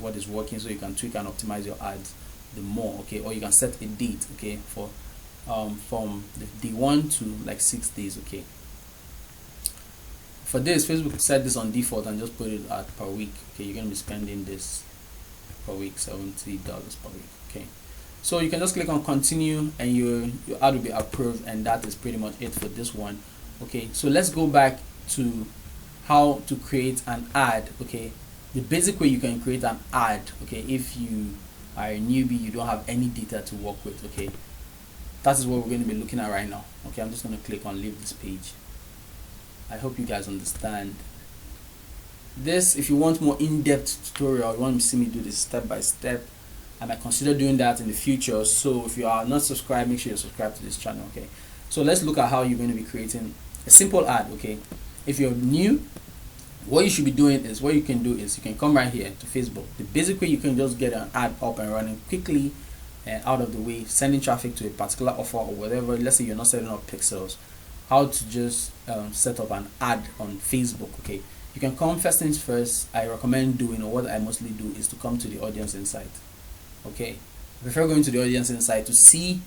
what is working, so you can tweak and optimize your ads the more. Okay, or you can set a date, okay, for from the day 1 to like 6 days. Okay, for this, Facebook set this on default and just put it at per week. Okay, you're gonna be spending this per week, $70 per week. Okay, so you can just click on continue and your ad will be approved, and that is pretty much it for this one. Okay, so let's go back to how to create an ad. Okay, the basic way you can create an ad, okay, if you are a newbie, you don't have any data to work with. Okay, that is what we're going to be looking at right now. Okay, I'm just going to click on leave this page. I hope you guys understand this. If you want more in-depth tutorial, you want to see me do this step by step, I might consider doing that in the future. So if you are not subscribed, make sure you subscribe to this channel. Okay, so let's look at how you're going to be creating a simple ad. Okay, if you're new, what you should be doing is, what you can do is you can come right here to Facebook. The basic way you can just get an ad up and running quickly and out of the way, sending traffic to a particular offer or whatever. Let's say you're not setting up pixels, how to just set up an ad on Facebook. Okay, you can come first things first. I recommend doing, or what I mostly do, is to come to the audience insight. Okay, I prefer going to the audience insight to see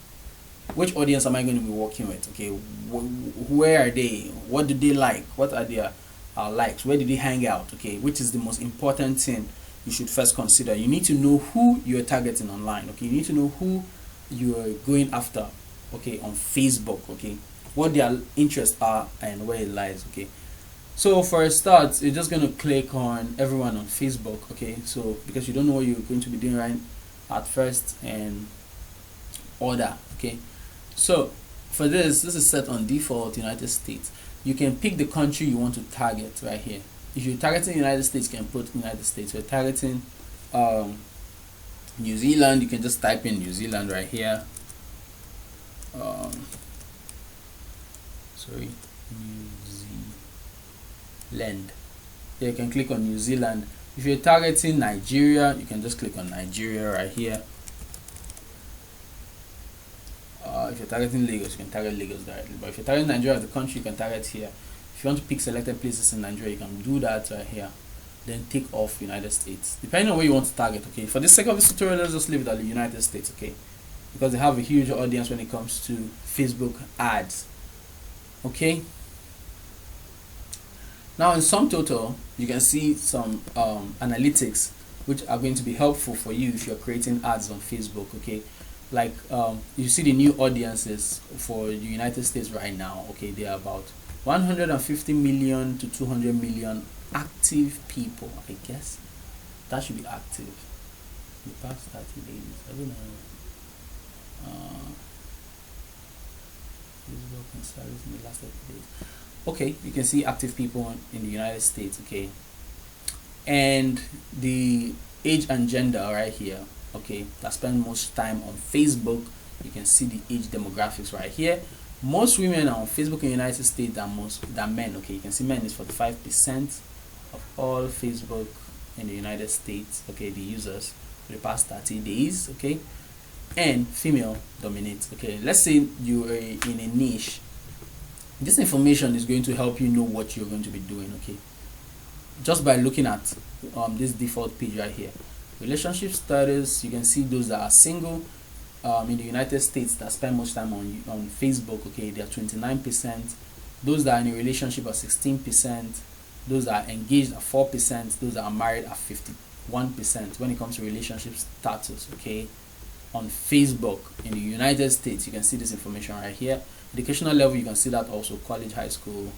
which audience am I going to be working with. Okay, where are they, what do they like, what are their likes, where do they hang out. Okay, which is the most important thing you should first consider. You need to know who you're targeting online. Okay, you need to know who you are going after, okay, on Facebook. Okay, what their interests are and where it lies. Okay, so for a start, you're just going to click on everyone on Facebook. Okay, so because you don't know what you're going to be doing right at first, and order. Okay, so for this is set on default United States. You can pick the country you want to target right here. If you're targeting United States, you can put United States. If you're targeting New Zealand, you can just type in New Zealand right here. Sorry, New Zealand. Yeah, you can click on New Zealand. If you're targeting Nigeria, you can just click on Nigeria right here. If you're targeting Lagos, you can target Lagos directly. But if you're targeting Nigeria as the country, you can target here. If you want to pick selected places in Nigeria, you can do that right here. Then take off United States, depending on where you want to target. Okay, for the sake of this tutorial, let's just leave it at the United States. Okay, because they have a huge audience when it comes to Facebook ads. Okay, now in sum total, you can see some analytics which are going to be helpful for you if you're creating ads on Facebook. Okay, like you see the new audiences for the United States right now. Okay, they are about 150 million to 200 million active people. I guess that should be active the past 30 days. I don't know. Facebook and service in the last 30 days. Okay, you can see active people in the United States. Okay, and the age and gender right here. Okay, that spend most time on Facebook. You can see the age demographics right here. Most women are on Facebook in the United States than men. Okay, you can see men is 45% of all Facebook in the United States. Okay, the users for the past 30 days. Okay, and female dominates. Okay, let's say you are in a niche. This information is going to help you know what you're going to be doing. Okay, just by looking at this default page right here. Relationship status, you can see those that are single in the United States that spend much time on Facebook. Okay, they are 29%. Those that are in a relationship are 16%. Those that are engaged are 4%. Those that are married are 51% when it comes to relationship status. Okay, on Facebook in the United States, you can see this information right here. Educational level, you can see that also: college, high school,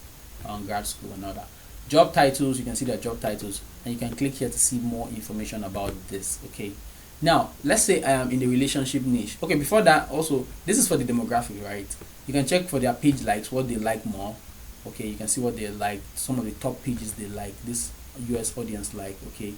grad school, and other. Job titles, you can see their job titles, and you can click here to see more information about this. Okay, now let's say I am in the relationship niche. Okay, before that, also this is for the demographic, right? You can check for their page likes, what they like more. Okay, you can see what they like, some of the top pages they like, this US audience like. Okay,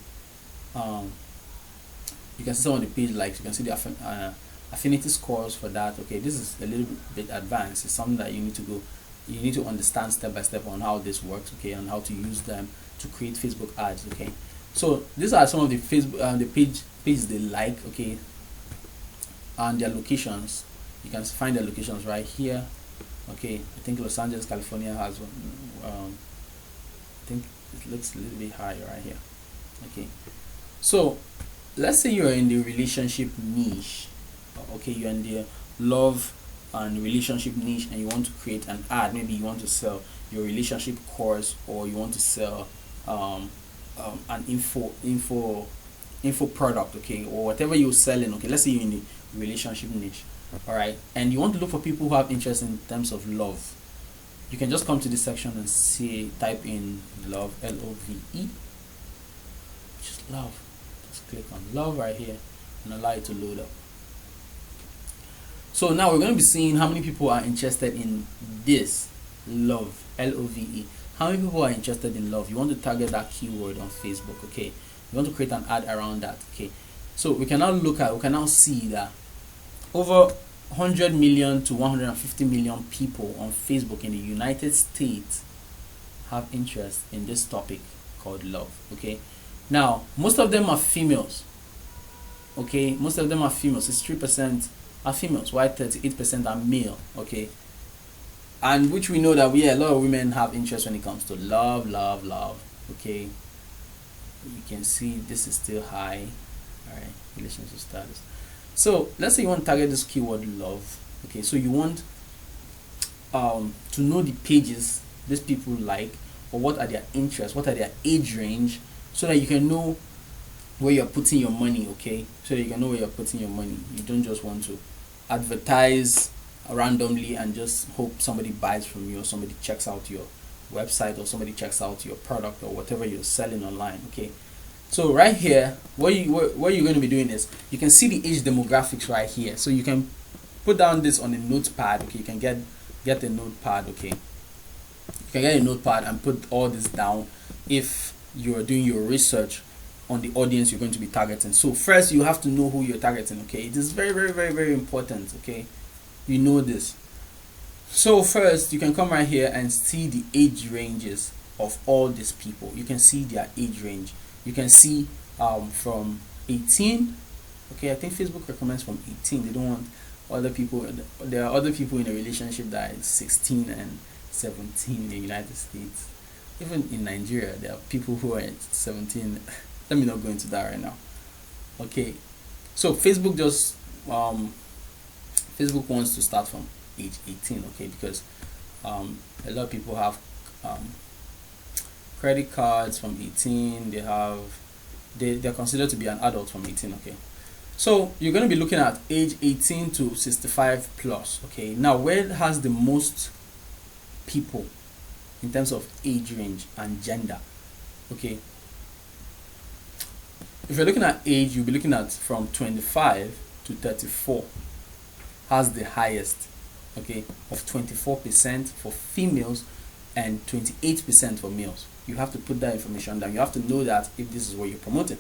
you can see some of the page likes, you can see the affinity scores for that. Okay, this is a little bit advanced. It's something that you need to understand step by step on how this works. Okay, and how to use them to create Facebook ads. Okay, so these are some of the Facebook the pages they like. Okay, and their locations, you can find their locations right here. Okay, I think Los Angeles, California has one. I think it looks a little bit higher right here. Okay, so let's say you're in the relationship niche. Okay, you're in the love and relationship niche, and you want to create an ad. Maybe you want to sell your relationship course, or you want to sell an info product, okay, or whatever you're selling. Okay, let's say you're in the relationship niche, all right, and you want to look for people who have interest in terms of love. You can just come to this section and see, type in love, LOVE, which is love. Just click on love right here and allow it to load up. So now we're going to be seeing how many people are interested in this love, LOVE. How many people are interested in love? You want to target that keyword on Facebook, okay? You want to create an ad around that, okay? So we can now see that over 100 million to 150 million people on Facebook in the United States have interest in this topic called love, okay? Now, most of them are females, okay? Most of them are females. 63% are females, while 38% are male, okay? And which we know that a lot of women have interest when it comes to love, okay? You can see this is still high, all right? Relationship status. So let's say you want to target this keyword love, okay? So you want to know the pages these people like, or what are their interests, what are their age range, so that you can know where you're putting your money, okay? So that you can know where you're putting your money. You don't just want to advertise randomly and just hope somebody buys from you, or somebody checks out your website, or somebody checks out your product, or whatever you're selling online, okay? So right here, what you're going to be doing is, you can see the age demographics right here. So you can put down this on a notepad, okay? You can get a notepad, okay? You can get a notepad and put all this down if you're doing your research on the audience you're going to be targeting. So first, you have to know who you're targeting, okay? It is very important, okay? You know this. So first, you can come right here and see the age ranges of all these people. You can see their age range. You can see from 18, okay, I think Facebook recommends from 18. They don't want other people. There are other people in a relationship that is 16 and 17 in the United States. Even in Nigeria, there are people who are 17. Let me not go into that right now. Okay, so Facebook just Facebook wants to start from age 18, okay, because a lot of people have credit cards from 18. They're considered to be an adult from 18, okay? So you're going to be looking at age 18 to 65 plus, okay? Now, where has the most people in terms of age range and gender, okay? If you're looking at age, you'll be looking at from 25 to 34 has the highest, okay, of 24% for females and 28% for males. You have to put that information down. You have to know that if this is what you're promoting,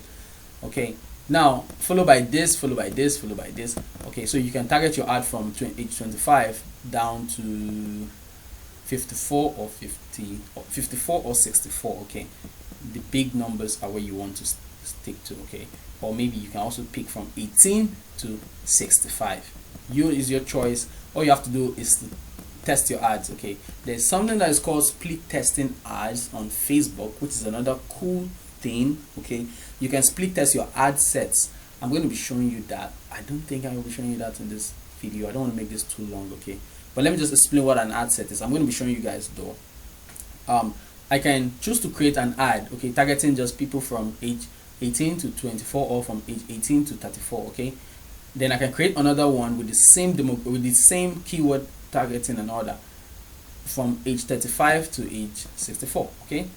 okay? Now, followed by this, followed by this, followed by this, okay? So you can target your ad from age 25 down to 54 or 50 or 54 or 64, okay? The big numbers are where you want to stick to, okay? Or maybe you can also pick from 18 to 65. Is your choice. All you have to do is to test your ads, okay? There's something that is called split testing ads on Facebook, which is another cool thing, okay? You can split test your ad sets. I'm going to be showing you that. I don't think I will be showing you that in this video. I don't want to make this too long, okay? But let me just explain what an ad set is. I'm going to be showing you guys though. I can choose to create an ad, okay, targeting just people from age 18 to 24 or from age 18 to 34, okay? Then I can create another one with the same keyword targeting and order from age 35 to age 64, okay?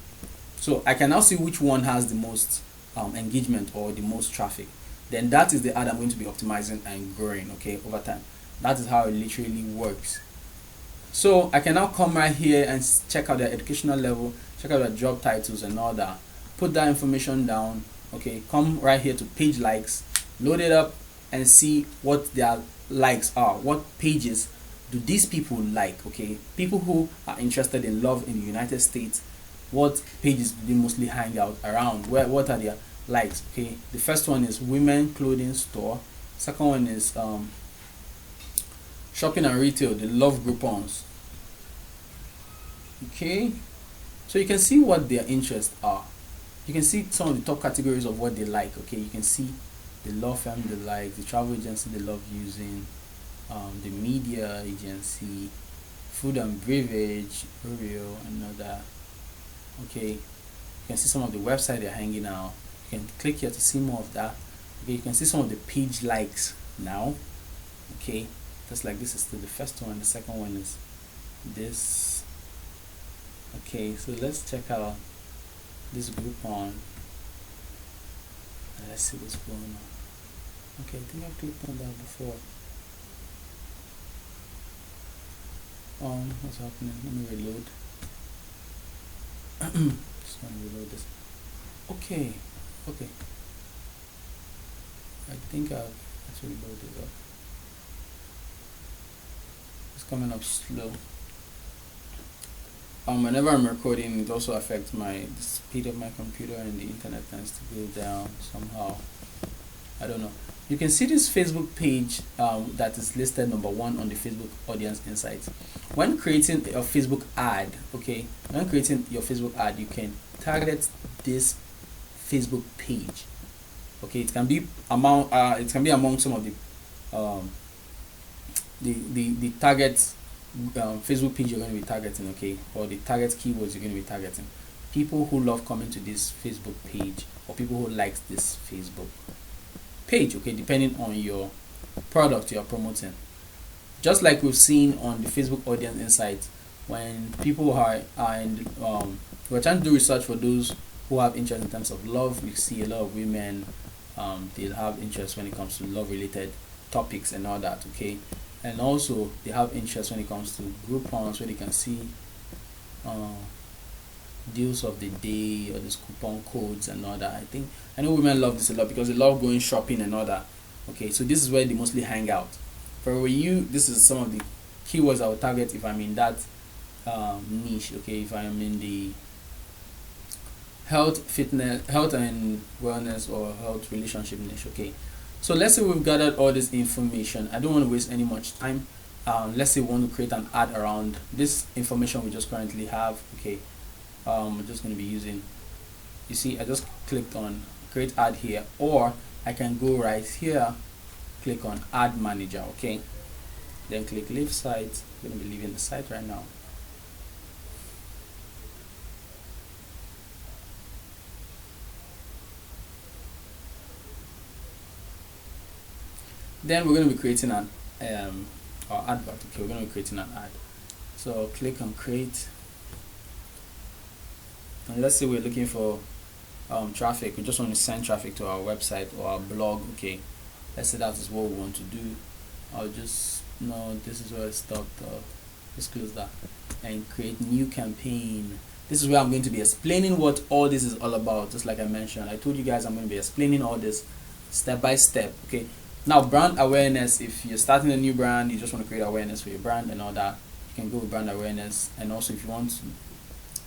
So I can now see which one has the most engagement or the most traffic. Then that is the ad I'm going to be optimizing and growing, okay, over time. That is how it literally works. So I can now come right here and check out their educational level, check out their job titles and all that, put that information down, okay? Come right here to page likes, load it up and see what their likes are. What pages do these people like, okay? People who are interested in love in the United States, what pages do they mostly hang out around? What are their likes, okay? The first one is women clothing store. Second one is shopping and retail, the love Groupons, okay? So you can see what their interests are. You can see some of the top categories of what they like, okay? You can see the law firm they like, the travel agency they love using, the media agency, food and beverage, Oreo, another. Okay, you can see some of the website they're hanging out. You can click here to see more of that. Okay, you can see some of the page likes now. Okay, just like this is still the first one. The second one is this. Okay, so let's check out this Groupon. Let's see what's going on. Okay, I think I clicked on that before. What's happening? Let me reload. Just want to reload this. Okay. I think I've actually loaded up. It's coming up slow. Whenever I'm recording, it also affects the speed of my computer, and the internet tends to go down somehow. I don't know. You can see this Facebook page that is listed number 1 on the Facebook Audience Insights. When creating a Facebook ad, okay, when creating your Facebook ad, you can target this Facebook page. Okay, it can be among some of the target Facebook page you're going to be targeting, okay, or the target keywords you're going to be targeting. People who love coming to this Facebook page, or people who like this Facebook page, okay, depending on your product you are promoting. Just like we've seen on the Facebook Audience Insights, when people are in we're trying to do research for those who have interest in terms of love. We see a lot of women, they'll have interest when it comes to love related topics and all that, okay, and also they have interest when it comes to Groupons, where they can see deals of the day or these coupon codes and all that. I know women love this a lot because they love going shopping and all that. Okay, so this is where they mostly hang out. For you, this is some of the keywords I will target if I'm in that niche. Okay, if I'm in the health and wellness or health relationship niche. Okay, so let's say we've gathered all this information. I don't want to waste any much time. Let's say we want to create an ad around this information we just currently have. Okay, I'm just going to be using, you see, I just clicked on create ad here, or I can go right here, click on ad manager. Okay, then click leave site. I'm going to be leaving the site right now. Then we're going to be creating an advert. Okay, we're going to be creating an ad. So click on create, and let's say we're looking for traffic. We just want to send traffic to our website or our blog. Okay, let's say that is what we want to do. I'll just this is where I stopped. Just close that and create new campaign. This is where I'm going to be explaining what all this is all about. Just like I mentioned, I told you guys I'm going to be explaining all this step by step. Okay, now brand awareness. If you're starting a new brand, you just want to create awareness for your brand and all that, you can go with brand awareness. And also if you want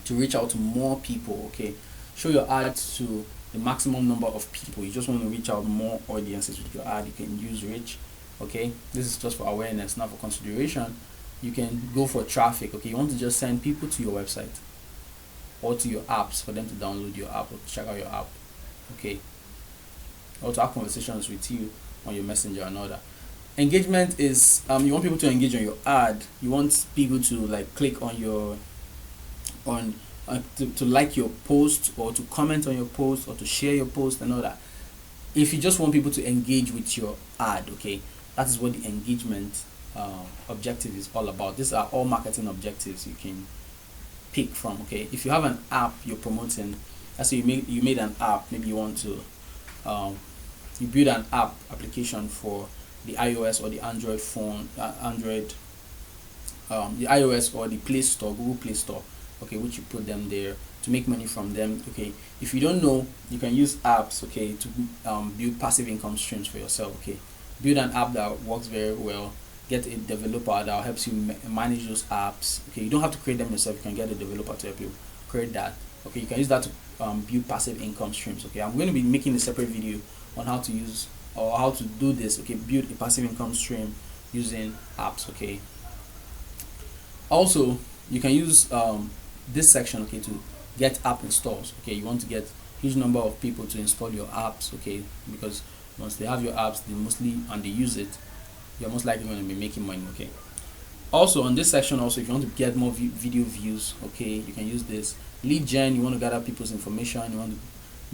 to reach out to more people, okay, show your ad to the maximum number of people. You just want to reach out more audiences with your ad, you can use reach. Okay, this is just for awareness, not for consideration. You can go for traffic. Okay, you want to just send people to your website or to your apps for them to download your app or to check out your app. Okay, or to have conversations with you on your messenger and all that. Engagement is you want people to engage on your ad. You want people to like click on your to like your post, or to comment on your post, or to share your post and all that. If you just want people to engage with your ad, okay, that is what the engagement objective is all about. These are all marketing objectives you can pick from. Okay, if you have an app you're promoting, let's say you made an app, maybe you want to you build an app application for the iOS or the Android phone, the iOS or the Play Store, Google Play Store. Okay, which you put them there to make money from them. Okay, if you don't know, you can use apps, okay, to build passive income streams for yourself. Okay, build an app that works very well, get a developer that helps you manage those apps. Okay, you don't have to create them yourself, you can get a developer to help you create that. Okay, you can use that to build passive income streams. Okay, I'm going to be making a separate video on how to use or how to do this. Okay, build a passive income stream using apps. Okay, also you can use this section, okay, to get app installs. Okay, you want to get huge number of people to install your apps. Okay, because once they have your apps, they mostly and they use it, you're most likely going to be making money. Okay. Also on this section, also if you want to get more video views, okay, you can use this. Lead gen, you want to gather people's information, you want to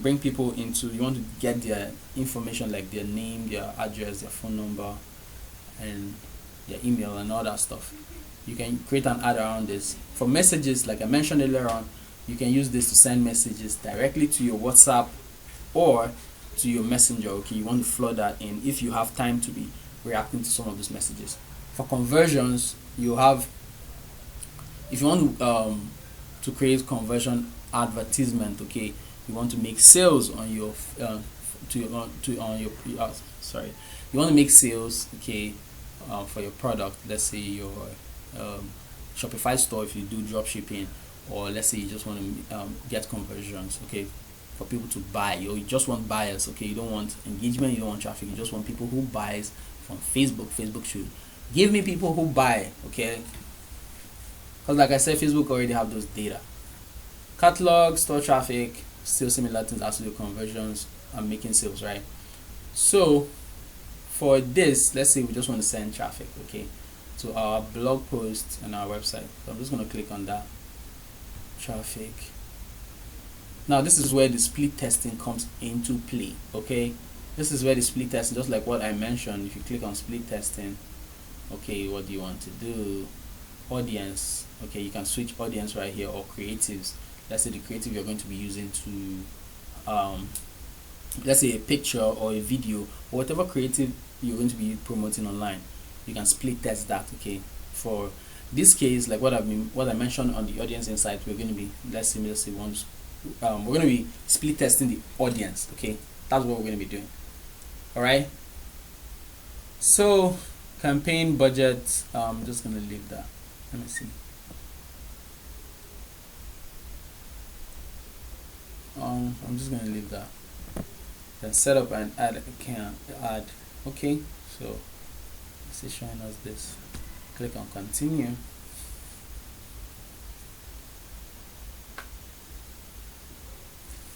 bring people into, you want to get their information like their name, their address, their phone number, and their email and all that stuff. You can create an ad around this. For messages, like I mentioned earlier on, you can use this to send messages directly to your WhatsApp or to your messenger. Okay, you want to flood that in if you have time to be reacting to some of those messages. For conversions, you have, if you want to create conversion advertisement, okay, you want to make sales on your you want to make sales, okay, for your product. Let's say your Shopify store, if you do drop shipping, or let's say you just want to get conversions, okay, for people to buy, or you just want buyers, okay, you don't want engagement, you don't want traffic, you just want people who buys from Facebook. Facebook should give me people who buy, okay, because like I said, Facebook already have those data. Catalog, store traffic, still similar things as to the conversions and making sales, right? So for this, let's say we just want to send traffic, okay, to our blog post and our website. So I'm just going to click on that traffic. Now this is where the split testing comes into play, okay? This is where the split testing, just like what I mentioned, if you click on split testing, okay, what do you want to do? Audience, okay, you can switch audience right here, or creatives. Let's say the creative you're going to be using to let's say a picture or a video, or whatever creative you're going to be promoting online, you can split test that, okay? For this case, like what I mentioned on the audience insight, we're going to be, let's say we're going to be split testing the audience, okay? That's what we're going to be doing. All right, so campaign budget, I'm just going to leave that. Let me see. I'm just going to leave that. Then set up an ad account. Okay, so it's showing us this. Click on continue.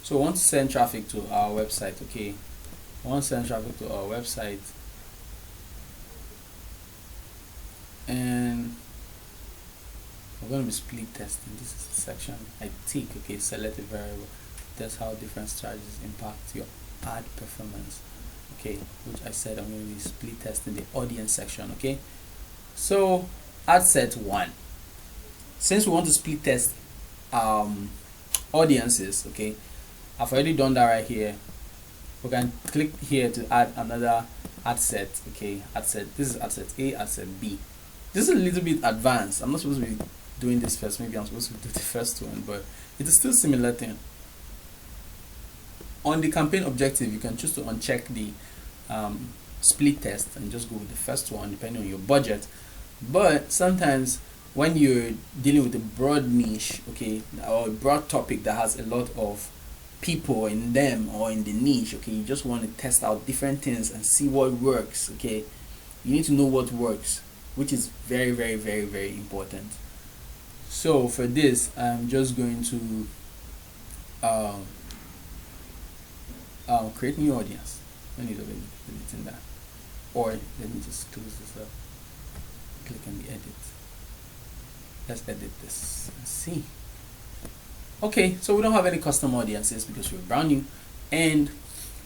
So we want to send traffic to our website, okay? I want to send traffic to our website, and we're going to be split testing. This is the section I tick, okay? Select a variable. That's how different strategies impact your ad performance, okay? Which I said I'm going to be split testing the audience section, okay? So ad set 1. Since we want to split test audiences, okay, I've already done that right here. We can click here to add another ad set, okay? Ad set, this is ad set A, ad set B. This is a little bit advanced. I'm not supposed to be doing this first. Maybe I'm supposed to do the first one, but it is still similar thing. On the campaign objective, you can choose to uncheck the split test and just go with the first one depending on your budget. But sometimes when you're dealing with a broad niche, okay, or a broad topic that has a lot of people in them or in the niche, okay, you just want to test out different things and see what works, okay? You need to know what works, which is very, very, very, very important. So for this, I'm just going to create new audience. I need to edit that, or let me just close this up. Click on the edit. Let's edit this and see. Okay, so we don't have any custom audiences because we're brand new, and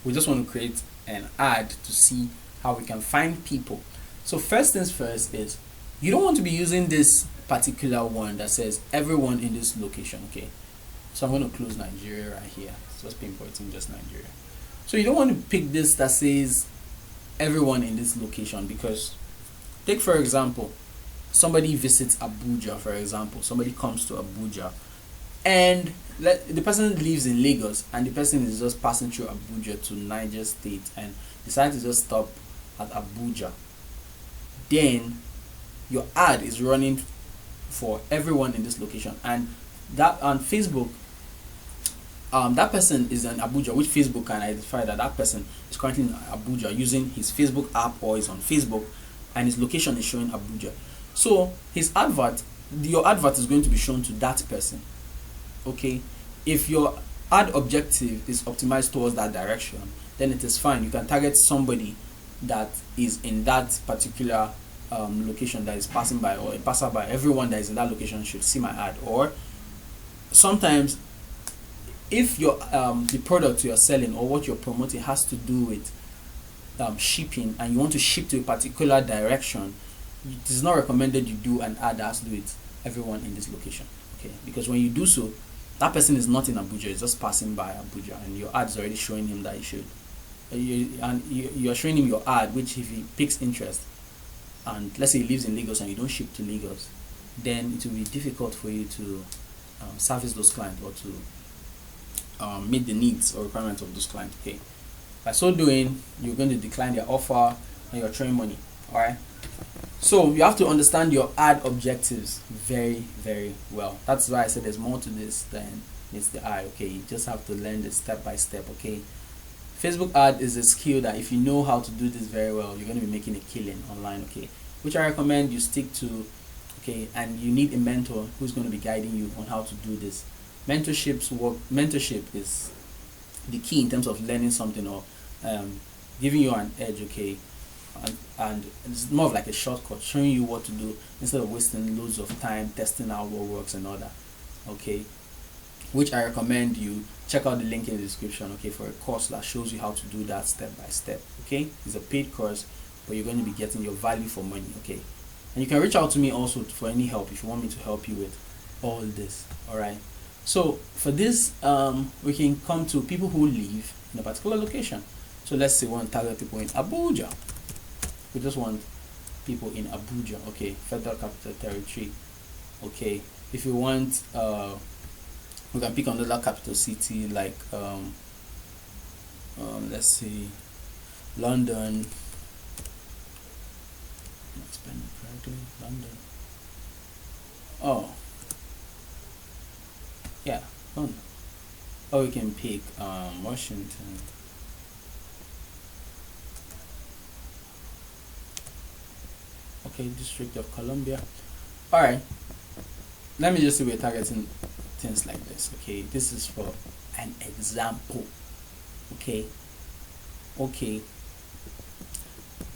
we just want to create an ad to see how we can find people. So first things first is, you don't want to be using this particular one that says everyone in this location, okay? So I'm going to close Nigeria right here. It's just pinpointing just Nigeria. So you don't want to pick this that says everyone in this location, because take for example, somebody visits Abuja, for example, somebody comes to Abuja, and the person lives in Lagos, and the person is just passing through Abuja to Niger State and decides to just stop at Abuja. Then your ad is running for everyone in this location, and that on Facebook, that person is in Abuja, which Facebook can identify that that person is currently in Abuja using his Facebook app, or is on Facebook, and his location is showing Abuja. So his advert, your advert is going to be shown to that person, okay? If your ad objective is optimized towards that direction, then it is fine. You can target somebody that is in that particular location, that is passing by, or a passerby. Everyone that is in that location should see my ad. Or sometimes, if your the product you are selling or what you're promoting has to do with shipping, and you want to ship to a particular direction, it is not recommended you do an ad that has to do with everyone in this location. Okay, because when you do so, that person is not in Abuja, it's just passing by Abuja, and your ad is already showing him that he should. You are showing him your ad, which if he picks interest, and let's say he lives in Lagos and you don't ship to Lagos, then it will be difficult for you to service those clients, or to meet the needs or requirements of those clients. Okay, by so doing, you're going to decline their offer and you're throwing money. All right, so you have to understand your ad objectives very, very well. That's why I said there's more to this than meets the eye. Okay, you just have to learn this step by step. Okay, Facebook ad is a skill that if you know how to do this very well, you're going to be making a killing online. Okay, which I recommend you stick to. Okay, and you need a mentor who's going to be guiding you on how to do this. Mentorship is the key in terms of learning something, or giving you an edge. Okay, and it's more of like a shortcut, showing you what to do instead of wasting loads of time testing out what works and all that. Okay, which I recommend you check out the link in the description. Okay, for a course that shows you how to do that step by step. Okay, it's a paid course, but you're going to be getting your value for money. Okay, and you can reach out to me also for any help if you want me to help you with all this. All right, so for this we can come to people who live in a particular location. So let's say we want to target people in Abuja. We just want people in Abuja. Okay, Federal Capital Territory. Okay, if you want we can pick another capital city like let's see, London. Not spelling correctly. London. Oh, yeah, London. Or we can pick Washington. Okay, District of Columbia. All right, let me just say we're targeting things like this. Okay, this is for an example. Okay,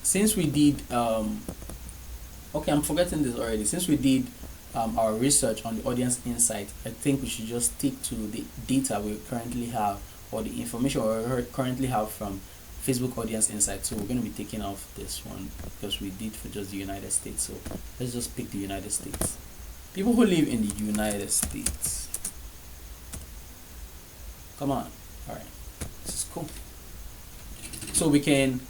since we did okay, I'm forgetting this already. Since we did our research on the audience insight, I think we should just stick to the data we currently have, or the information we currently have from Facebook audience insight. So we're going to be taking off this one because we did for just the United States. So let's just pick the United States. People who live in the United States. Come on. All right, this is cool. So we can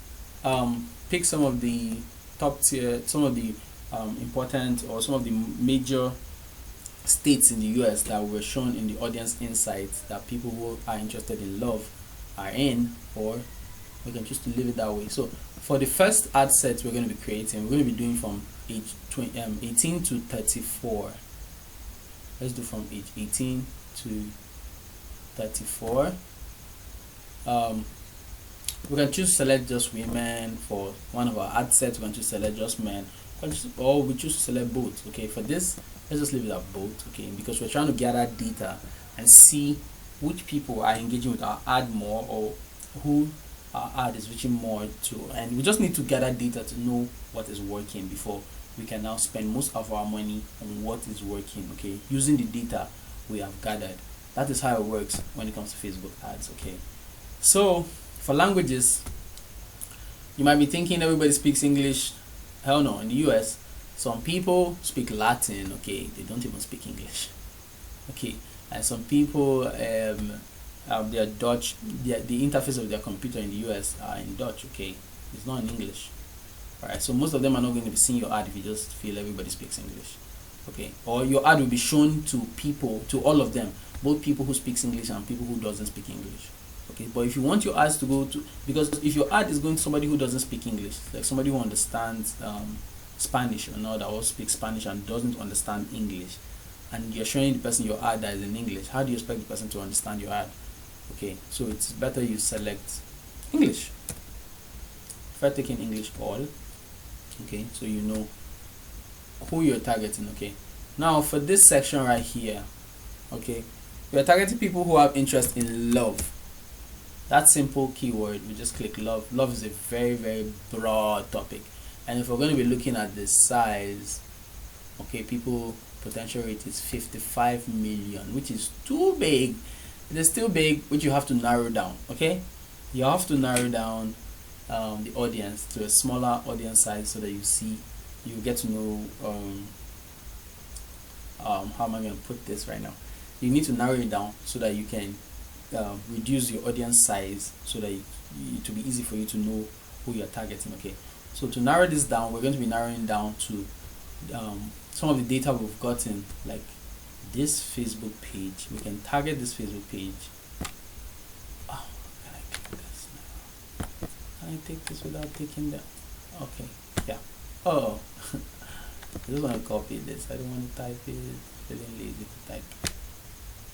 pick some of the top tier, some of the important, or some of the major states in the US that were shown in the audience insights that people who are interested in love are in, or we can choose to leave it that way. So for the first ad set we're going to be creating, we're going to be doing from age 18 to 34. Let's do from age 18 to 34. We can choose to select just women. For one of our ad sets, we can choose to select just men, or we choose to select both. Okay, for this, let's just leave it at both. Okay, because we're trying to gather data and see which people are engaging with our ad more, or who our ad is reaching more to, and we just need to gather data to know what is working before we can now spend most of our money on what is working. Okay, using the data we have gathered. That is how it works when it comes to Facebook ads. Okay, so for languages, you might be thinking everybody speaks English. Hell no. In the US, some people speak Latin. Okay, they don't even speak English. Okay, and some people their Dutch, the interface of their computer in the US are in Dutch. Okay, it's not in English. Alright, so most of them are not going to be seeing your ad if you just feel everybody speaks English. Okay, or your ad will be shown to people, to all of them, both people who speaks English and people who doesn't speak English. Okay, but if you want your ads to go to, because if your ad is going to somebody who doesn't speak English, like somebody who understands Spanish or not, that also speaks Spanish and doesn't understand English, and you're showing the person your ad that is in English, how do you expect the person to understand your ad? Okay, so it's better you select English. If I take in English all, okay, so you know who you're targeting. Okay, now for this section right here, okay, we are targeting people who have interest in love. that simple keyword, we just click love. Love is a very, very broad topic, and if we're going to be looking at the size, okay, people potential rate is 55 million, which is too big. It is still big, which you have to narrow down. Okay, you have to narrow down the audience to a smaller audience size, so that you get to know how am I going to put this right now. You need to narrow it down so that you can reduce your audience size, so that it will be easy for you to know who you're targeting. Okay, so to narrow this down, we're going to be narrowing down to some of the data we've gotten, like this Facebook page. We can target this Facebook page. Oh, can I take this now? Can I take this without taking that? Okay, yeah. Oh, I just want to copy this. I don't want to type it. Feeling lazy to type.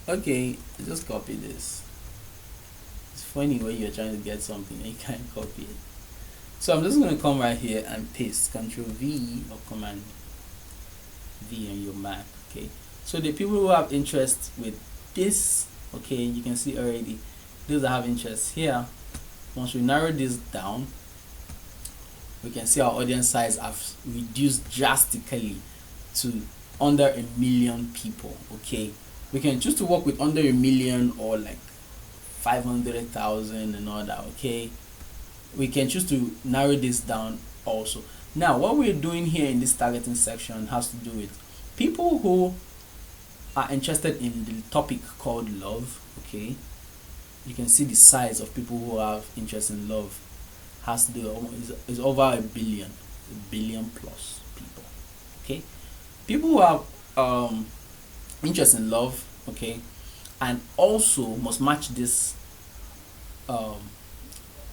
Okay, just copy this. It's funny when you're trying to get something and you can't copy it. So I'm just going to come right here and paste Ctrl V or Command V on your Mac. Okay, so the people who have interest with this, okay, you can see already those that have interest here. Once we narrow this down, we can see our audience size have reduced drastically to under 1 million people. Okay, we can choose to work with under 1 million or like 500,000 and all that. Okay, we can choose to narrow this down also. Now what we're doing here in this targeting section has to do with people who are interested in the topic called love. Okay, you can see the size of people who have interest in love has to do is over 1 billion plus people. Okay, people who have interest in love, okay, and also must match this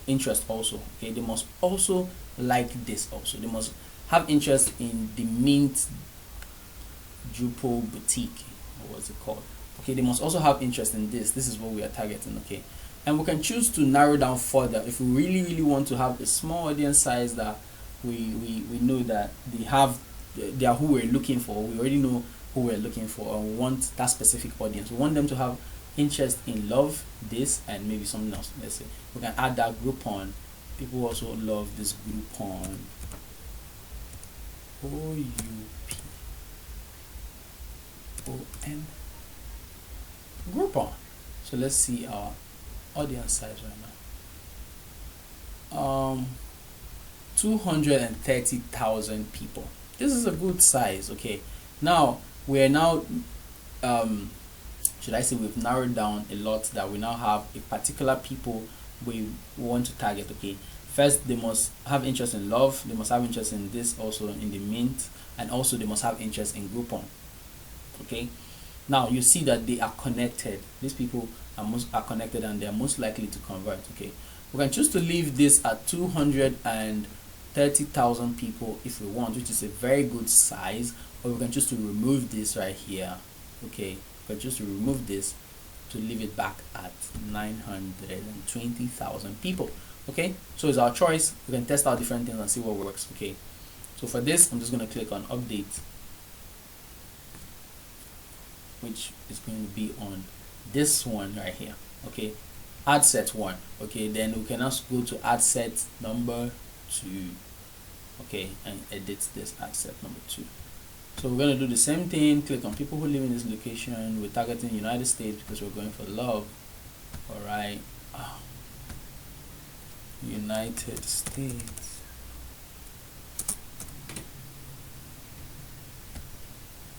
interest also. Okay, they must also like this also. They must have interest in the Mint Drupal boutique, or what's it called. Okay, they must also have interest in this. This is what we are targeting. Okay, and we can choose to narrow down further if we really want to have a small audience size that we know that they are who we're looking for. We already know who we're looking for, and we want that specific audience. We want them to have interest in love, this, and maybe something else. Let's say we can add that Groupon. People also love this Groupon. O-U-P-O-N. Groupon. So let's see our audience size right now. 230,000 people. This is a good size. Okay, now we're now should I say we've narrowed down a lot, that we now have a particular people we want to target. Okay, first they must have interest in love, they must have interest in this also in the Mint, and also they must have interest in Groupon. Okay, now you see that they are connected. These people are connected, and they are most likely to convert. Okay, we can choose to leave this at 230,000 people if we want, which is a very good size, or we can choose to remove this right here. Okay, we can choose to remove this to leave it back at 920,000 people. Okay, so it's our choice. We can test out different things and see what works. Okay, so for this I'm just going to click on update, which is going to be on this one right here. Okay, ad set 1. Okay, then we can also go to ad set number 2. Okay, and edit this ad set number 2. So we're going to do the same thing. Click on people who live in this location. We're targeting United States because we're going for love. All right, United States.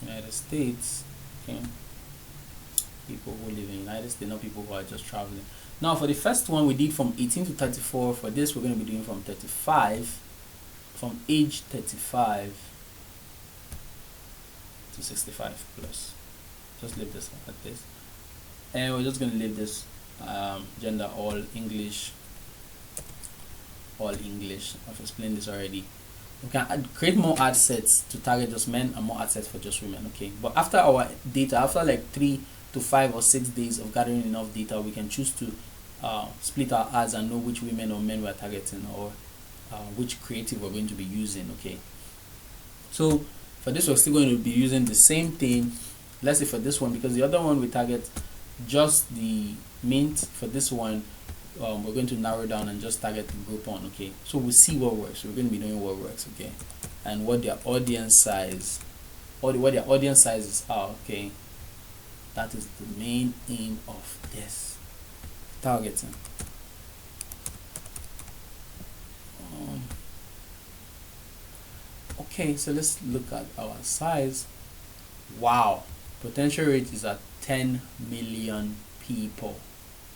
United States. Okay, people who live in the United States, not people who are just traveling. Now for the first one, we did from 18 to 34. For this, we're going to be doing from 35, from age 35 to 65 plus. Just leave this like this, and we're just going to leave this gender all English. I've explained this already. We can create more ad sets to target just men and more ad sets for just women. Okay, but after our data, after like 3 to 5 or 6 days of gathering enough data, we can choose to split our ads and know which women or men we're targeting, or which creative we're going to be using. Okay, so for this we're still going to be using the same thing. Let's say for this one, because the other one we target just the Mint, for this one we're going to narrow down and just target the group on. Okay, so we'll see what works. We're going to be doing what works. Okay, and what their audience size, or what their audience sizes are. Okay, that is the main aim of this targeting. Okay, so let's look at our size. Wow, potential rate is at 10 million people.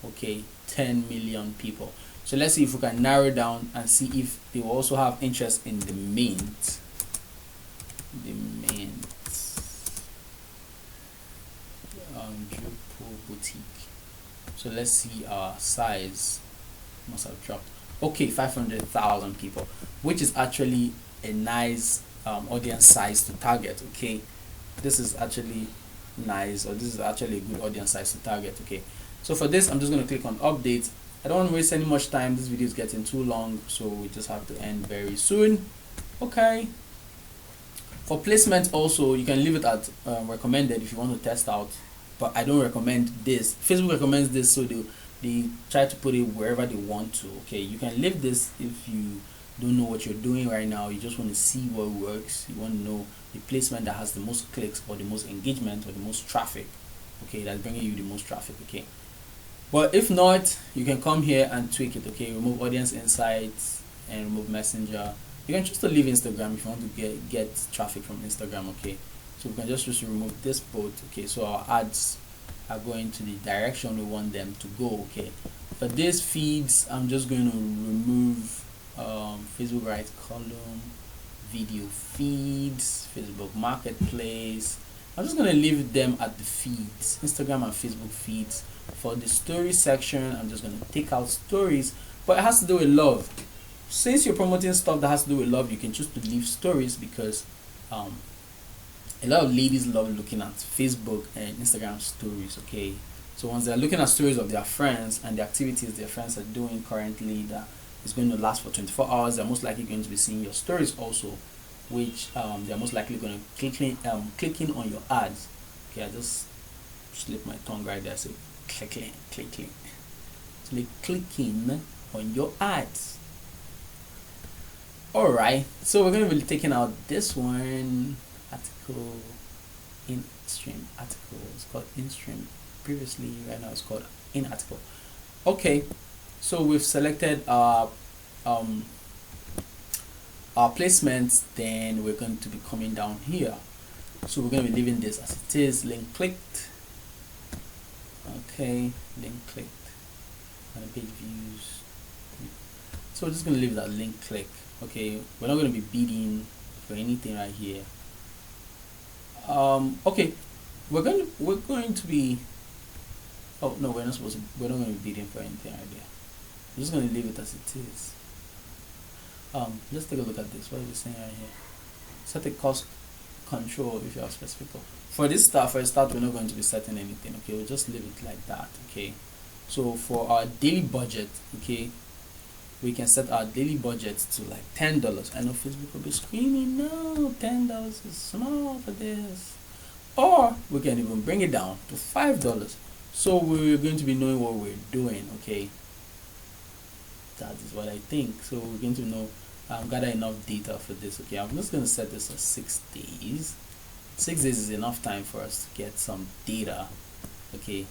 Okay, 10 million people. So let's see if we can narrow down and see if they will also have interest in the mint. Drupal boutique. So let's see, our size must have dropped. Okay, 500,000 people, which is actually a nice audience size to target. Okay, this is actually nice, or this is actually a good audience size to target. Okay, so for this I'm just going to click on update. I don't want to waste any much time. This video is getting too long, so we just have to end very soon. Okay, for placement also you can leave it at recommended if you want to test out, but I don't recommend this. Facebook recommends this, so they try to put it wherever they want to. Okay, you can leave this if you don't know what you're doing right now. You just want to see what works. You want to know the placement that has the most clicks, or the most engagement, or the most traffic. Okay, that's bringing you the most traffic. Okay, but if not, you can come here and tweak it. Okay, remove audience insights and remove messenger. You can choose to leave Instagram if you want to get traffic from Instagram. Okay, so we can just choose to remove this both. Okay, so our ads are going to the direction we want them to go. Okay, for these feeds I'm just going to remove Facebook right column, video feeds, Facebook marketplace. I'm just going to leave them at the feeds, Instagram and Facebook feeds. For the story section I'm just going to take out stories, but it has to do with love. Since you're promoting stuff that has to do with love, you can choose to leave stories, because a lot of ladies love looking at Facebook and Instagram stories. Okay, so once they're looking at stories of their friends and the activities their friends are doing currently that is going to last for 24 hours, they're most likely going to be seeing your stories also, which they're most likely going to clicking on your ads. Okay, I just slipped my tongue right there, so clicking. So they're clicking on your ads. Alright, so we're going to be taking out this one, article, in stream article. It's called in stream previously, right now it's called in article. Okay, so we've selected our placements. Then we're going to be coming down here, so we're going to be leaving this as it is. Link clicked. Okay, link clicked, and page views. So we're just going to leave that link click. Okay, we're not going to be bidding for anything right here. Okay, we're going to be, oh no, we're not going to be bidding for anything right there. I'm just going to leave it as it is. Let's take a look at this. What is it saying right here? Set a cost control if you have specific. For this start, for a start, we're not going to be setting anything. Okay, we'll just leave it like that. Okay, so for our daily budget, okay, we can set our daily budget to like $10. I know Facebook will be screaming, no, $10 is small for this. Or we can even bring it down to $5. So we're going to be knowing what we're doing. Okay, that is what I think. So we're going to know, gather enough data for this. Okay, I'm just going to set this as 6 days. 6 days is enough time for us to get some data. Okay,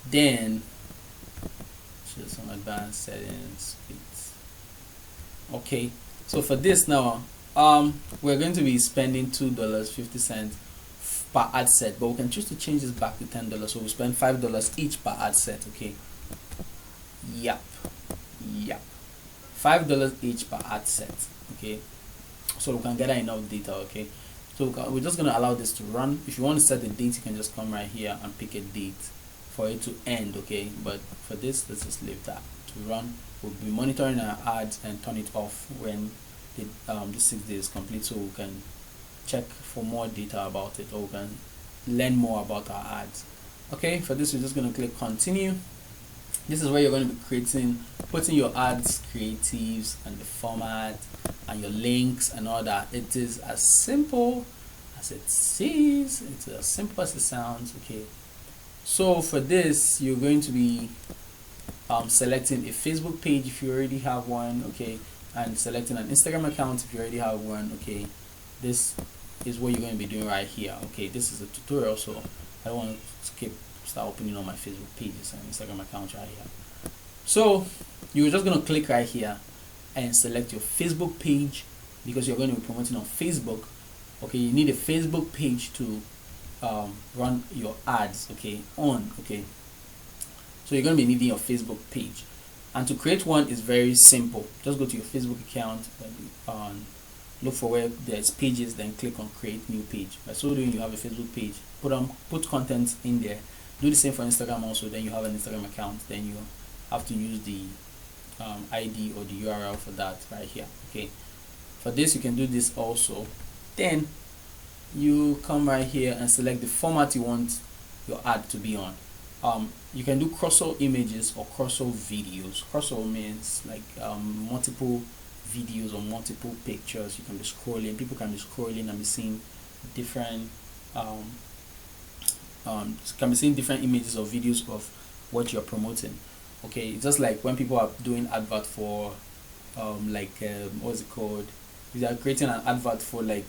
then some advanced settings. Okay, so for this now, we're going to be spending $2.50 per ad set, but we can choose to change this back to $10. So we spend $5 each per ad set. Okay, yep, $5 each per ad set. Okay, so we can gather enough data. Okay, so we're just going to allow this to run. If you want to set the date, you can just come right here and pick a date for it to end. Okay, but for this, let's just leave that to run. We'll be monitoring our ads and turn it off when the 6 days is complete, so we can check for more data about it, or we can learn more about our ads. Okay, for this we're just going to click continue. This is where you're going to be putting your ads, creatives, and the format and your links and all that. It is as simple as it seems. It's as simple as it sounds. Okay, So for this, you're going to be selecting a Facebook page if you already have one, okay, and selecting an Instagram account if you already have one, okay. This is what you're going to be doing right here, okay. This is a tutorial, so I don't want to start opening all my Facebook pages and Instagram accounts right here. So you're just going to click right here and select your Facebook page, because you're going to be promoting on Facebook, okay. You need a Facebook page to run your ads, okay, on, okay. So you're going to be needing your Facebook page, and to create one is very simple. Just go to your Facebook account and look for where there's pages, then click on create new page. By so doing, you have a Facebook page. Put content in there. Do the same for Instagram also. Then you have an Instagram account. Then you have to use the ID or the URL for that right here, okay. For this, you can do this also. Then you come right here and select the format you want your ad to be on. You can do crossover images or crossover videos. Crossover means like multiple videos or multiple pictures. You can be scrolling. People can be scrolling and be seeing different different images or videos of what you're promoting. Okay, it's just like when people are doing advert for what's it called? They are creating an advert for like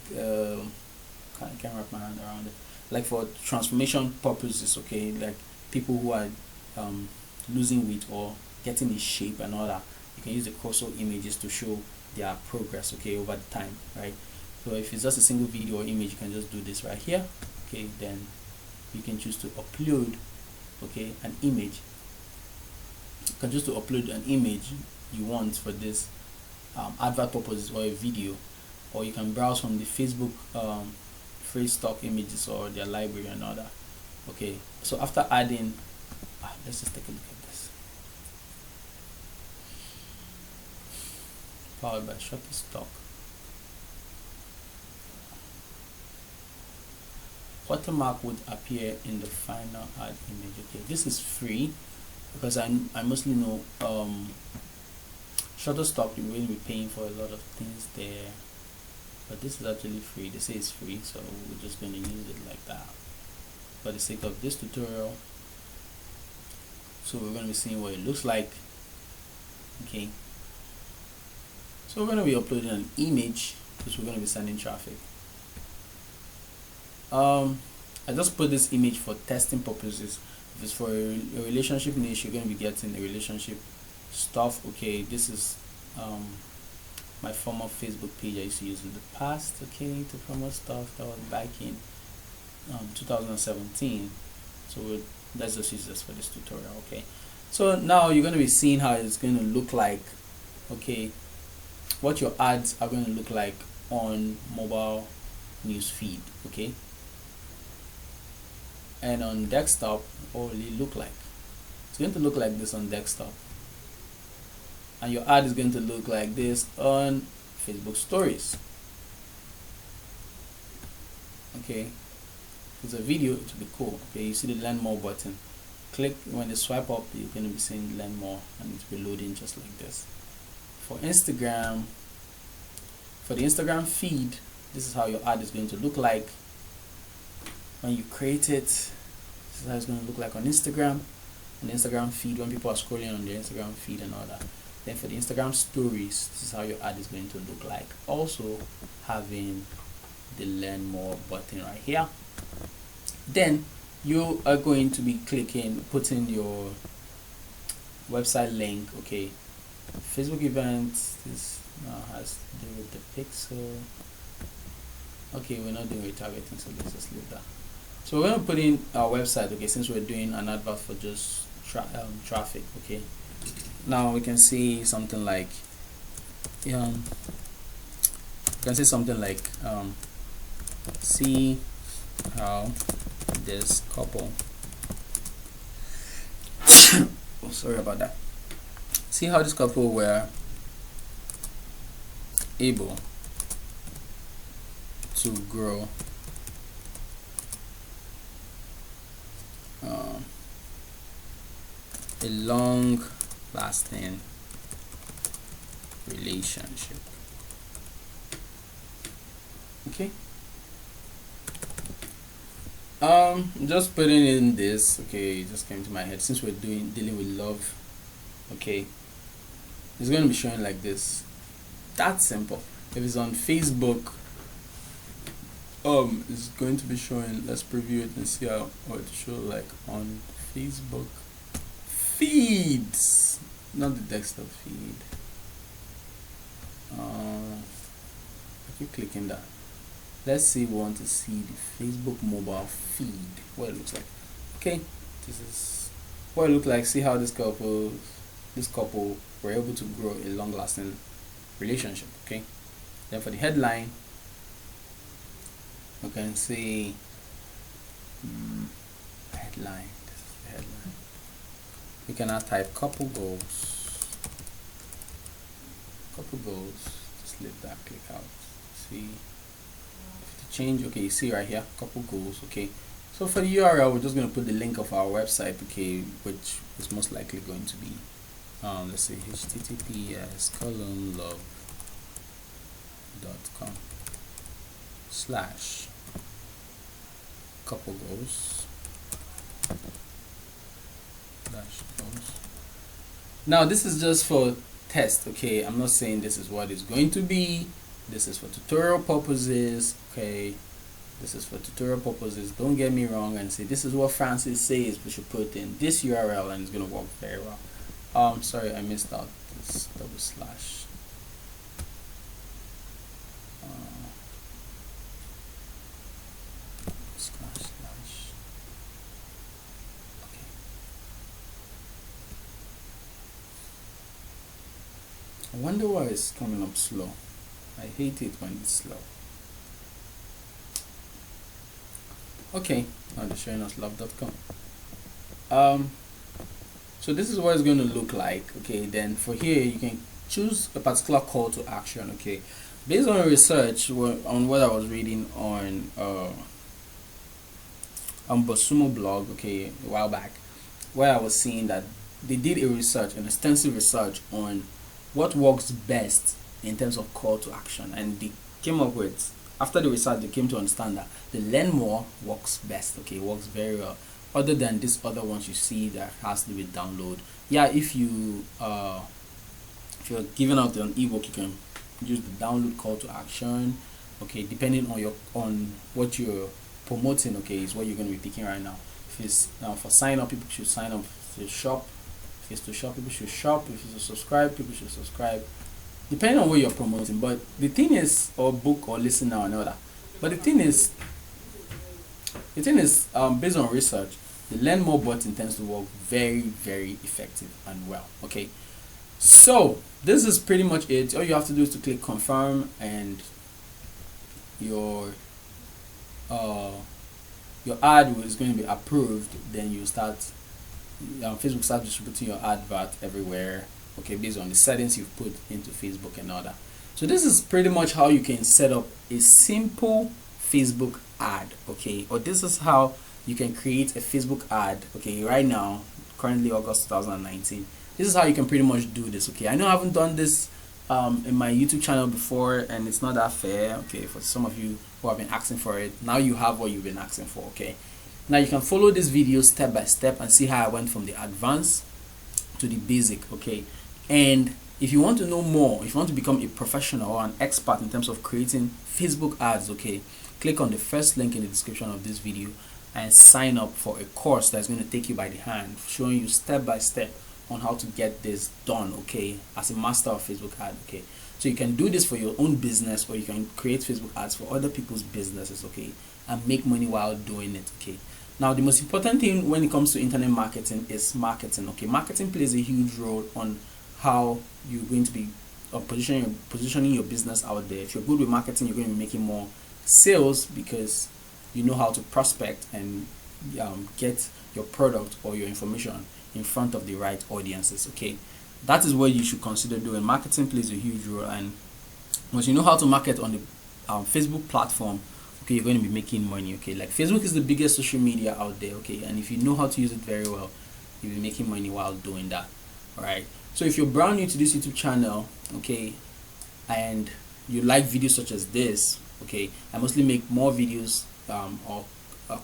I can't wrap my hand around it. Like for transformation purposes, okay, like people who are losing weight or getting in shape and all that. You can use the crossover images to show their progress, okay, over the time, right? So if it's just a single video or image, you can just do this right here, okay. Then you can choose to upload, okay, an image. You can choose to upload an image you want for this advert purposes or a video, or you can browse from the Facebook free stock images or their library and all that, okay. So after adding, let's just take a look at this. Powered by Shutterstock. Watermark would appear in the final ad image. Okay, this is free because I mostly know Shutterstock, you're going to be paying for a lot of things there, but this is actually free. They say it's free, so we're just going to use it like that for the sake of this tutorial. So we're going to be seeing what it looks like, okay. So we're going to be uploading an image because we're going to be sending traffic. I just put this image for testing purposes. If it's for a relationship niche, you're going to be getting the relationship stuff, okay. This is my former Facebook page I used to use in the past, okay, to promote stuff. That was back in 2017. So let's just use this for this tutorial, okay. So now you're going to be seeing how it's going to look like, okay, what your ads are going to look like on mobile news feed, okay. And on desktop, what will it look like? It's going to look like this on desktop, and your ad is going to look like this on Facebook stories, okay. It's a video, it will be cool, okay. You see the learn more button, click. When you swipe up, you're going to be seeing learn more, and it will be loading just like this. For Instagram, for the Instagram feed, this is how your ad is going to look like when you create it. This is how it's going to look like on Instagram, on the Instagram feed, when people are scrolling on the Instagram feed and all that. Then for the Instagram stories, this is how your ad is going to look like, also having the learn more button right here. Then you are going to be putting your website link, okay. Facebook events, this now has to do with the pixel, okay. We're not doing retargeting, so let's just leave that. So we're going to put in our website, okay, since we're doing an advert for just traffic, okay. Now we can see something like see how this couple oh, sorry about that. See how this couple were able to grow a long-lasting relationship, okay. Just putting in this. Okay, it just came to my head. Since we're dealing with love, okay, it's going to be showing like this. That's simple. If it's on Facebook, it's going to be showing. Let's preview it and see how it show like on Facebook feeds, not the desktop feed. I keep clicking that. Let's say we want to see the Facebook mobile feed, what it looks like. Okay, this is what it looks like. See how this couple were able to grow a long-lasting relationship. Okay, then for the headline, you can see headline. This is the headline. We can now type couple goals. Couple goals. Just leave that. Click out. See. Change. Okay, you see right here, couple goals. Okay, so for the URL, we're just going to put the link of our website. Okay, which is most likely going to be let's say https://couple goals -goals. Now this is just for test. Okay, I'm not saying this is what it's going to be. This is for tutorial purposes. Okay, this is for tutorial purposes. Don't get me wrong and say this is what Francis says we should put in this URL and it's gonna work very well. Sorry, I missed out this double slash. Slash. Okay. I wonder why it's coming up slow. I hate it when it's slow. Okay, now they're showing us love.com. So this is what it's going to look like. Okay, then for here you can choose a particular call to action. Okay, based on research on what I was reading on Bosumo blog, okay, a while back, where I was seeing that they did an extensive research on what works best in terms of call to action, and they came up with, after the research, they came to understand that the learn more works best. Okay, works very well, other than this other ones you see that has to do with download. Yeah, if you're giving out an ebook, you can use the download call to action. Okay, depending on what you're promoting. Okay, is what you're going to be picking right now. If it's for sign up, people should sign up. If it's shop, if it's to shop, people should shop. If it's to subscribe, people should subscribe, depending on what you're promoting. But the thing is, or book or listen now and all that. But the thing is, based on research, the learn more button tends to work very, very effective and well. Okay, so this is pretty much it. All you have to do is to click confirm, and your ad is going to be approved. Then you start, Facebook starts distributing your advert everywhere. Okay, based on the settings you've put into Facebook and all that. So this is pretty much how you can set up a simple Facebook ad. Okay, or this is how you can create a Facebook ad. Okay, right now, currently August 2019, this is how you can pretty much do this. Okay, I know I haven't done this in my YouTube channel before, and it's not that fair. Okay, for some of you who have been asking for it, now you have what you've been asking for. Okay, now you can follow this video step by step and see how I went from the advanced to the basic. Okay, and if you want to know more, if you want to become a professional or an expert in terms of creating Facebook ads, okay, click on the first link in the description of this video and sign up for a course that's going to take you by the hand, showing you step by step on how to get this done. Okay, as a master of Facebook ad. Okay, so you can do this for your own business, or you can create Facebook ads for other people's businesses. Okay, and make money while doing it. Okay, now the most important thing when it comes to internet marketing is marketing. Okay, marketing plays a huge role on how you're going to be positioning your business out there. If you're good with marketing, you're going to be making more sales because you know how to prospect and get your product or your information in front of the right audiences. Okay, that is what you should consider doing. Marketing plays a huge role, and once you know how to market on the Facebook platform, okay, you're going to be making money. Okay, like Facebook is the biggest social media out there. Okay, and if you know how to use it very well, you'll be making money while doing that. All right, so if you're brand new to this YouTube channel, okay, and you like videos such as this, okay, I mostly make more videos or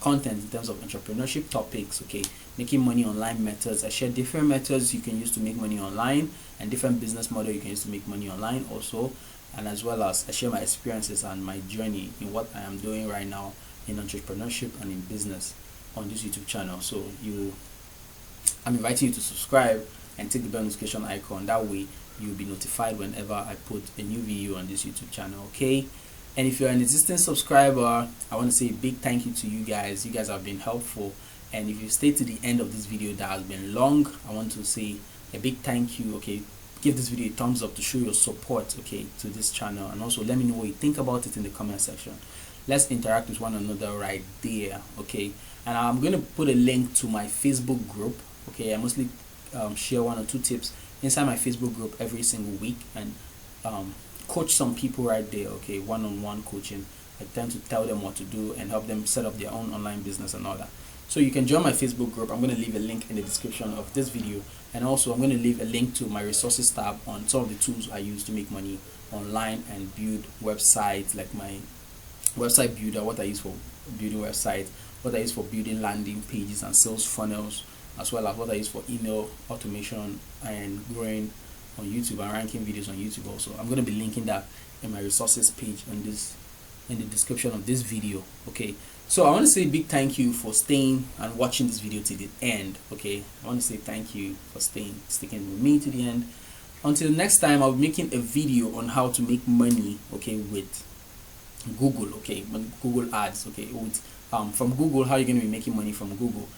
content in terms of entrepreneurship topics, okay, making money online methods. I share different methods you can use to make money online and different business model you can use to make money online also, and as well as I share my experiences and my journey in what I am doing right now in entrepreneurship and in business on this YouTube channel. So I'm inviting you to subscribe and take the bell notification icon. That way you'll be notified whenever I put a new video on this YouTube channel, okay? And if you're an existing subscriber, I want to say a big thank you to you guys. You guys have been helpful, and if you stay to the end of this video that has been long, I want to say a big thank you, okay? Give this video a thumbs up to show your support, okay, to this channel, and also let me know what you think about it in the comment section. Let's interact with one another right there, okay? And I'm going to put a link to my Facebook group, okay? I mostly share 1 or 2 tips inside my Facebook group every single week, and coach some people right there, okay? One-on-one coaching. I tend to tell them what to do and help them set up their own online business and all that. So you can join my Facebook group. I'm going to leave a link in the description of this video, and also I'm going to leave a link to my resources tab on some of the tools I use to make money online and build websites, like my website builder, what I use for building websites, what I use for building landing pages and sales funnels, as well as what I use for email automation and growing on YouTube and ranking videos on YouTube also. I'm going to be linking that in my resources page in the description of this video, okay? So I want to say a big thank you for staying and watching this video to the end, okay? I want to say thank you for sticking with me to the end. Until next time, I'll be making a video on how to make money, okay, with Google, okay, Google ads, okay, with from Google, how you're going to be making money from Google,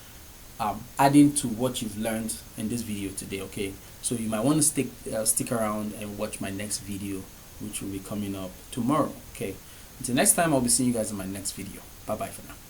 adding to what you've learned in this video today, okay? So you might want to stick around and watch my next video, which will be coming up tomorrow, okay? Until next time, I'll be seeing you guys in my next video. Bye bye for now.